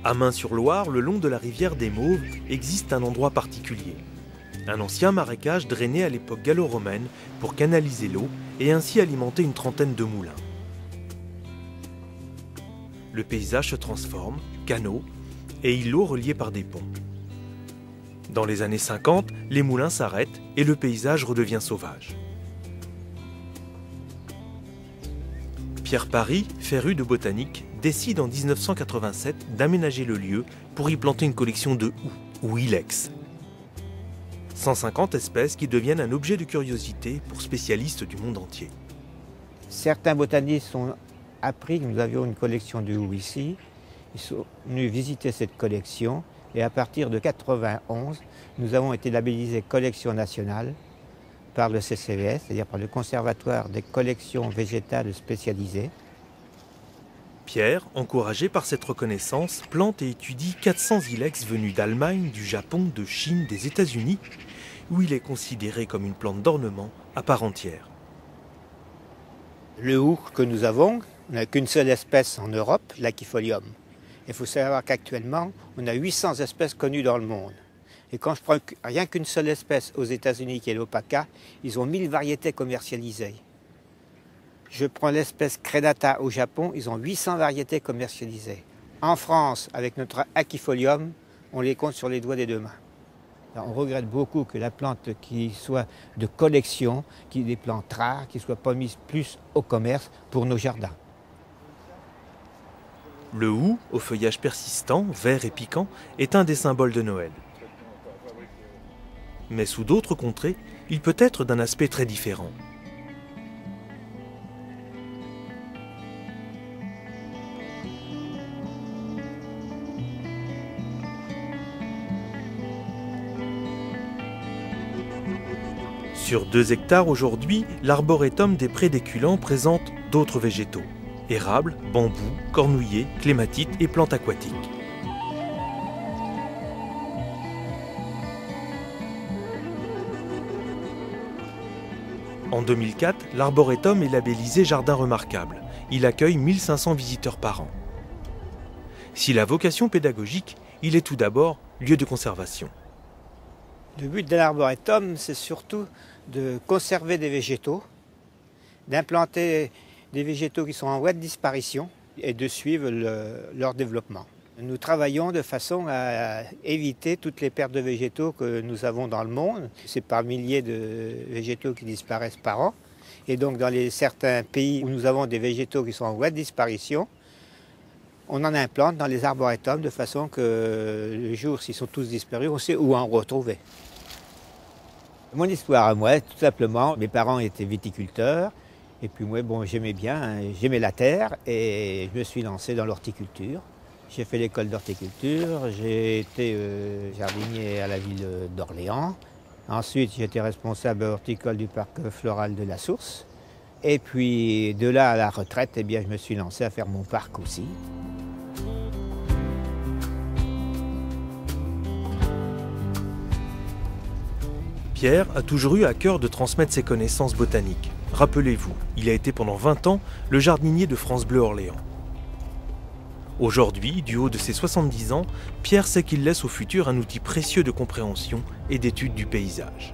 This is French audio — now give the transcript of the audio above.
À Main-sur-Loire, le long de la rivière des Mauves, existe un endroit particulier. Un ancien marécage drainé à l'époque gallo-romaine pour canaliser l'eau et ainsi alimenter une trentaine de moulins. Le paysage se transforme, canaux et îlots reliés par des ponts. Dans les années 50, les moulins s'arrêtent et le paysage redevient sauvage. Pierre Paris, féru de botanique, décide en 1987 d'aménager le lieu pour y planter une collection de houx, ou ilex. 150 espèces qui deviennent un objet de curiosité pour spécialistes du monde entier. Certains botanistes ont appris que nous avions une collection de houx ici. Ils sont venus visiter cette collection et à partir de 1991, nous avons été labellisés collection nationale par le CCVS, c'est-à-dire par le Conservatoire des collections végétales spécialisées. Pierre, encouragé par cette reconnaissance, plante et étudie 400 ilex venus d'Allemagne, du Japon, de Chine, des États-Unis, où il est considéré comme une plante d'ornement à part entière. Le houx que nous avons, on n'a qu'une seule espèce en Europe, l'Achifolium. Il faut savoir qu'actuellement, on a 800 espèces connues dans le monde. Et quand je prends rien qu'une seule espèce aux États-Unis, qui est l'Opaca, ils ont 1000 variétés commercialisées. Je prends l'espèce Crenata au Japon, ils ont 800 variétés commercialisées. En France, avec notre Achifolium, on les compte sur les doigts des deux mains. Alors, on regrette beaucoup que la plante qui soit de collection, qui est des plantes rares, qui ne soit pas mise plus au commerce pour nos jardins. Le houx, au feuillage persistant, vert et piquant, est un des symboles de Noël. Mais sous d'autres contrées, il peut être d'un aspect très différent. Sur 2 hectares aujourd'hui, l'arboretum des Prés d'Éculent présente d'autres végétaux. Érables, bambous, cornouillers, clématites et plantes aquatiques. En 2004, l'arboretum est labellisé Jardin remarquable. Il accueille 1500 visiteurs par an. S'il a vocation pédagogique, il est tout d'abord lieu de conservation. Le but de l'arboretum, c'est surtout de conserver des végétaux, d'implanter des végétaux qui sont en voie de disparition et de suivre leur développement. Nous travaillons de façon à éviter toutes les pertes de végétaux que nous avons dans le monde. C'est par milliers de végétaux qui disparaissent par an. Et donc dans certains pays où nous avons des végétaux qui sont en voie de disparition, on en implante dans les arboretums de façon que le jour, s'ils sont tous disparus, on sait où en retrouver. Mon histoire à moi, tout simplement, mes parents étaient viticulteurs. Et puis moi, j'aimais bien, j'aimais la terre et je me suis lancé dans l'horticulture. J'ai fait l'école d'horticulture, j'ai été jardinier à la ville d'Orléans. Ensuite, j'étais responsable horticole du parc floral de la Source. Et puis de là à la retraite, je me suis lancé à faire mon parc aussi. Pierre a toujours eu à cœur de transmettre ses connaissances botaniques. Rappelez-vous, il a été pendant 20 ans le jardinier de France Bleu Orléans. Aujourd'hui, du haut de ses 70 ans, Pierre sait qu'il laisse au futur un outil précieux de compréhension et d'étude du paysage.